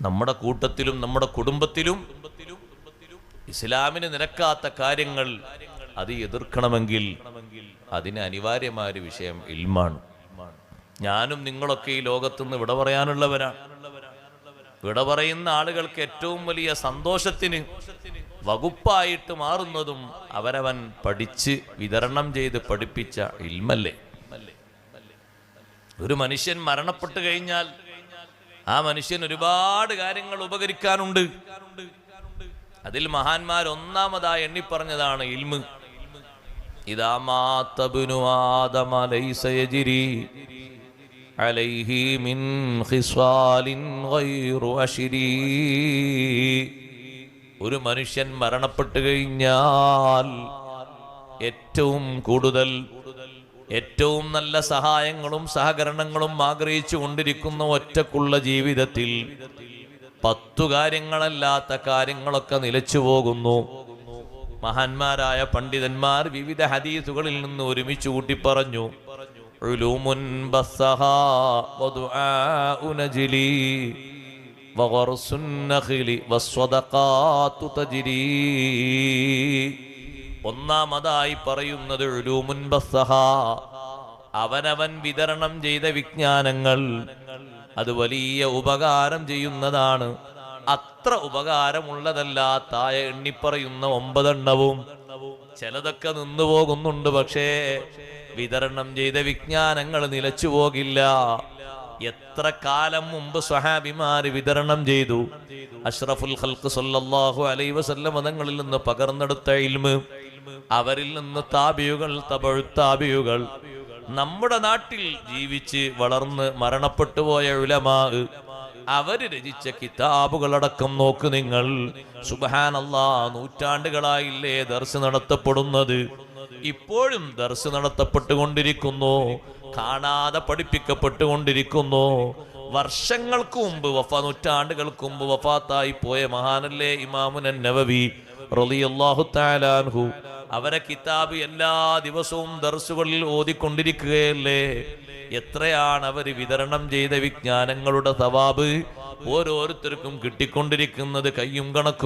നമ്മുടെ കൂട്ടത്തിലും നമ്മുടെ കുടുംബത്തിലും ഇസ്ലാമിന് നിരക്കാത്ത കാര്യങ്ങൾ അത് എതിർക്കണമെങ്കിൽ അതിന് അനിവാര്യമായ ഒരു വിഷയം ഇൽമാണ്. ഞാനും നിങ്ങളൊക്കെ ഈ ലോകത്തുനിന്ന് വിട പറയാനുള്ളവരാണ്. വിട പറയുന്ന ആളുകൾക്ക് ഏറ്റവും വലിയ സന്തോഷത്തിന് വകുപ്പായിട്ട് മാറുന്നതും അവരവൻ പഠിച്ച് വിതരണം ചെയ്ത് പഠിപ്പിച്ച ഇൽമല്ലേ. ഒരു മനുഷ്യൻ മരണപ്പെട്ടു കഴിഞ്ഞാൽ ആ മനുഷ്യൻ ഒരുപാട് കാര്യങ്ങൾ ഉപകരിക്കാനുണ്ട്. അതിൽ മഹാന്മാർ ഒന്നാമതായി എണ്ണിപ്പറഞ്ഞതാണ് ഇൽമ്. ഇദാ മാത ഇബ്നു ആദമ ലൈസ യജ്രി അലൈഹി മിൻ ഖിസ്വാലിൻ ഗൈറു അശ്രി. ഒരു മനുഷ്യൻ മരണപ്പെട്ടു കഴിഞ്ഞാൽ ഏറ്റവും കൂടുതൽ ഏറ്റവും നല്ല സഹായങ്ങളും സഹകരണങ്ങളും ആഗ്രഹിച്ചു കൊണ്ടിരിക്കുന്ന ഒറ്റക്കുള്ള ജീവിതത്തിൽ 10 കാര്യങ്ങളല്ലാത്ത കാര്യങ്ങളൊക്കെ നിലച്ചു പോകുന്നു. മഹാന്മാരായ പണ്ഡിതന്മാർ വിവിധ ഹദീസുകളിൽ നിന്ന് ഒരുമിച്ച് കൂട്ടി പറഞ്ഞു. ഉലൂമുൻ ബസ്സഹാ വദുആഉ നജ്ലി വഗർസുൻ നഖ്ലി വസ്സദഖാതു തജ്രി. ഒന്നാമതായി പറയുന്നത് ഉലൂമുൻ ബസ്സഹാ, അവനവൻ വിതരണം ചെയ്ത വിജ്ഞാനങ്ങൾ അത് വലിയ ഉപകാരം ചെയ്യുന്നതാണ്. അത്ര ഉപകാരമുള്ളതല്ല താഴെ എണ്ണിപ്പറയുന്ന 9 എണ്ണവും. ചിലതൊക്കെ നിന്നു പോകുന്നുണ്ട്, പക്ഷേ വിതരണം ചെയ്ത വിജ്ഞാനങ്ങൾ നിലച്ചു പോകില്ല. എത്ര കാലം മുമ്പ് സ്വഹാബിമാര് വിതരണം ചെയ്തു. അഷ്റഫുൽ ഖൽഖ് സല്ലല്ലാഹു അലൈഹി വസല്ലം തങ്ങളിൽ നിന്ന് പകർന്നെടുത്ത ഇൽമ്, അവരിൽ നിന്ന് താബിയുകൾ, തബഉ താബിയുകൾ, നമ്മുടെ നാട്ടിൽ ജീവിച്ച് വളർന്ന് മരണപ്പെട്ടു പോയ ഉലമാ, അവര് രചിച്ച കിതാബുകളടക്കം നോക്ക് നിങ്ങൾ. സുബ്ഹാനല്ലാഹ്, നൂറ്റാണ്ടുകളായില്ലേ ദർസ് നടത്തപ്പെടുന്നത്. ഇപ്പോഴും ദർസ് നടത്തപ്പെട്ടുകൊണ്ടിരിക്കുന്നു, കാണാതെ പഠിപ്പിക്കപ്പെട്ടുകൊണ്ടിരിക്കുന്നു. വർഷങ്ങൾക്ക് മുമ്പ് നൂറ്റാണ്ടുകൾക്ക് മുമ്പ് വഫാത്തായി പോയ മഹാനല്ലേ ഇമാമുൻ നവവി റളിയല്ലാഹു തആല അൻഹു. അവരെ കിതാബ് എല്ലാ ദിവസവും ദർസുകളിൽ ഓതിക്കൊണ്ടിരിക്കുകയല്ലേ. എത്രയാണ് അവർ വിതരണം ചെയ്ത വിജ്ഞാനങ്ങളുടെ സവാബ് ഓരോരുത്തർക്കും കിട്ടിക്കൊണ്ടിരിക്കുന്നത്, കയ്യും കണക്കും